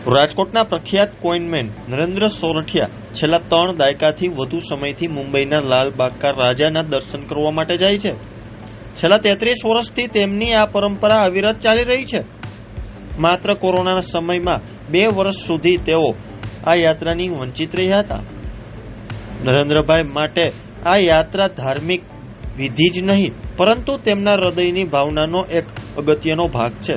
રાજકોટના પ્રખ્યાત કોઇનમેન નરેન્દ્ર સોરઠિયા છેલ્લા 3 દાયકાથી વધુ સમયથી મુંબઈના લાલબાગકા રાજાના દર્શન કરવા માટે જાય છે. છેલ્લા 33 વર્ષથી તેમની આ પરંપરા અવિરત ચાલી રહી છે. માત્ર કોરોનાના સમયમાં 2 વર્ષ સુધી તેઓ આ યાત્રાની વંચિત રહ્યા હતા. નરેન્દ્રભાઈ માટે આ યાત્રા ધાર્મિક વિધિ જ નહીં, પરંતુ તેમના હૃદયની ભાવનાનો એક અગત્યનો ભાગ છે.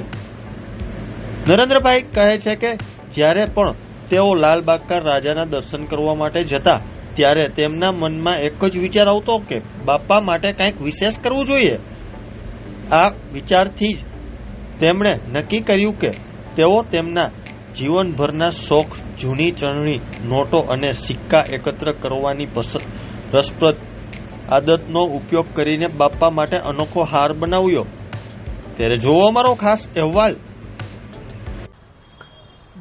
નરેન્દ્રભાઈ કહે છે કે જ્યારે પણ તેઓ લાલબાગકા રાજાના દર્શન કરવા માટે જતા ત્યારે તેમના મનમાં એક જ વિચાર આવતો કે બાપા માટે કંઈક વિશેષ કરવું જોઈએ. આ વિચારથી જ તેમણે નક્કી કર્યું કે તેઓ તેમના જીવનભરના શોખ, જૂની ચલણી નોટો અને સિક્કા એકત્ર કરવાની રસપ્રદ આદતનો ઉપયોગ કરીને બાપા માટે અનોખો હાર બનાવ્યો. ત્યારે જોવો અમારો ખાસ અહેવાલ.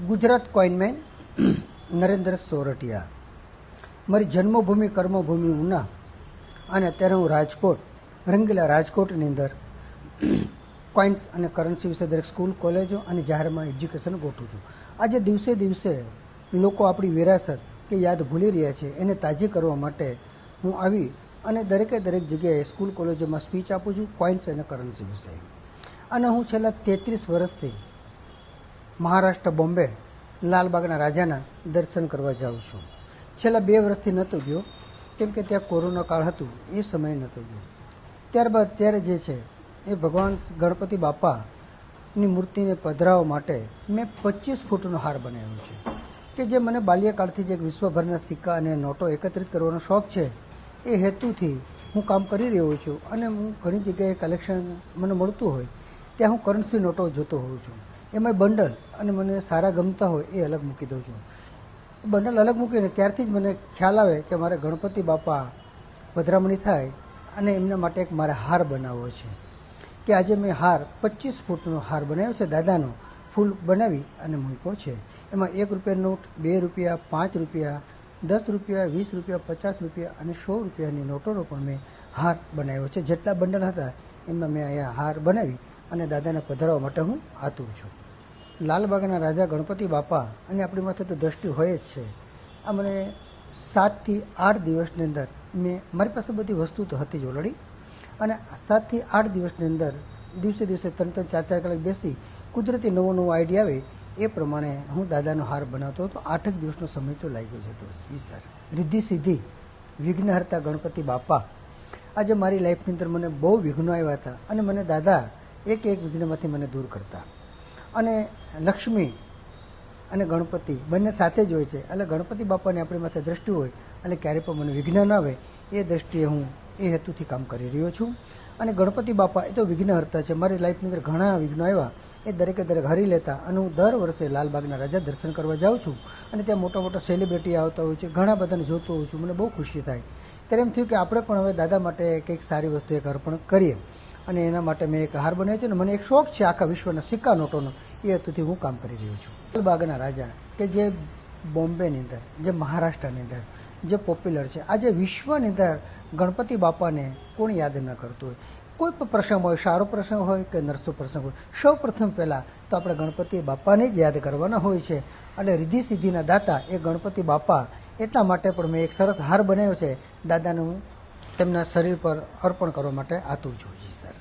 ગુજરાત કોઇનમેન નરેન્દ્ર સોરઠિયા. મારી જન્મભૂમિ કર્મભૂમિ ઉના અને અત્યારે હું રાજકોટ, રંગીલા રાજકોટની અંદર કોઇન્સ અને કરન્સી વિશે દરેક સ્કૂલ, કોલેજો અને જાહેરમાં એજ્યુકેશન ગોઠવું છું. આજે દિવસે દિવસે લોકો આપણી વિરાસત કે યાદ ભૂલી રહ્યા છે, એને તાજી કરવા માટે હું આવી અને દરેકે દરેક જગ્યાએ સ્કૂલ, કોલેજોમાં સ્પીચ આપું છું કોઇન્સ અને કરન્સી વિશે. અને હું છેલ્લા 33 વર્ષથી મહારાષ્ટ્ર, બોમ્બે લાલબાગના રાજાના દર્શન કરવા જાઉં છું. છેલ્લા 2 વર્ષથી નહોતો ગયો, કેમ કે ત્યાં કોરોના કાળ હતું, એ સમયે નહોતો ગયો. ત્યારબાદ ત્યારે જે છે એ ભગવાન ગણપતિ બાપાની મૂર્તિને પધરાવવા માટે મેં 25 ફૂટનો હાર બનાવ્યો છે, કે જે મને બાલ્યકાળથી જે વિશ્વભરના સિક્કા અને નોટો એકત્રિત કરવાનો શોખ છે, એ હેતુથી હું કામ કરી રહ્યો છું. અને હું ઘણી જગ્યાએ કલેક્શન મને મળતું હોય ત્યાં હું કરન્સી નોટો જોતો હોઉં છું. એમાં બંડલ અને મને સારા ગમતા હોય એ અલગ મૂકી દઉં છું. બંડલ અલગ મૂકીને ત્યારથી જ મને ખ્યાલ આવે કે મારે ગણપતિ બાપા પધરામણી થાય અને એમના માટે એક મારે હાર બનાવવો છે. કે આજે મેં હાર 25 ફૂટનો હાર બનાવ્યો છે, દાદાનો ફૂલ બનાવી અને મૂક્યો છે. એમાં 1 રૂપિયા નોટ, 2 રૂપિયા, 5 રૂપિયા, 10 રૂપિયા, 20 રૂપિયા, 50 રૂપિયા અને 100 રૂપિયાની નોટોનો પણ મેં હાર બનાવ્યો છે. જેટલા બંડલ હતા એમાં મેં અહીંયા હાર બનાવી અને દાદાને પધરાવવા માટે હું આતુર છું. લાલબાગના રાજા ગણપતિ બાપા અને આપણી માથે તો દ્રષ્ટિ હોય જ છે. આ મને 7 થી 8 દિવસની અંદર મારી પાસે બધી વસ્તુ તો હતી જ ઓલરેડી, અને 7 થી 8 દિવસની અંદર દિવસે દિવસે 3-3, 4-4 કલાક બેસી કુદરતી નવો આઈડિયા આવે એ પ્રમાણે હું દાદાનો હાર બનાવતો હતો. 8 દિવસનો સમય તો લાગ્યો જતો. જી સર. રિદ્ધિ સિદ્ધિ વિઘ્નહર્તા ગણપતિ બાપા. આજે મારી લાઈફની અંદર મને બહુ વિઘ્નો આવ્યા હતા અને મને દાદા એક વિઘ્નમાંથી મને દૂર કરતા. અને લક્ષ્મી અને ગણપતિ બંને સાથે જ હોય છે, એટલે ગણપતિ બાપાની આપણી માથે દ્રષ્ટિ હોય એટલે ક્યારેય પણ મને વિઘ્ન ન આવે એ દ્રષ્ટિએ હું એ હેતુથી કામ કરી રહ્યો છું. અને ગણપતિ બાપા એ તો વિઘ્નહર્તા છે. મારી લાઈફની અંદર ઘણા વિઘ્નો આવ્યા, એ દરેકે દરેક હરી લેતા. અને હું દર વર્ષે લાલબાગના રાજા દર્શન કરવા જાઉં છું અને ત્યાં મોટા મોટા સેલિબ્રિટી આવતા હોય છે, ઘણા બધાને જોતો હોઉં છું, મને બહુ ખુશી થાય. ત્યારે એમ થયું કે આપણે પણ હવે દાદા માટે કંઈક સારી વસ્તુ એક અર્પણ કરીએ, અને એના માટે મેં એક હાર બનાવ્યો છે. અને મને એક શોખ છે આખા વિશ્વના સિક્કા નોટોનો, એ હેતુથી હું કામ કરી રહ્યો છું. લાલબાગના રાજા કે જે બોમ્બેની અંદર, જે મહારાષ્ટ્રની અંદર જે પોપ્યુલર છે, આજે વિશ્વની અંદર ગણપતિ બાપાને કોણ યાદ ન કરતું હોય. કોઈ પણ પ્રસંગ હોય, સારો પ્રસંગ હોય કે નરસો પ્રસંગ હોય, સૌ પ્રથમ પહેલાં તો આપણે ગણપતિ બાપાને જ યાદ કરવાના હોય છે. અને રિદ્ધિ સિદ્ધિના દાતા એ ગણપતિ બાપા. એટલા માટે પણ મેં એક સરસ હાર બનાવ્યો છે, દાદાને હું તેમના શરીર પર અર્પણ કરવા માટે આતુર છું. જી સર.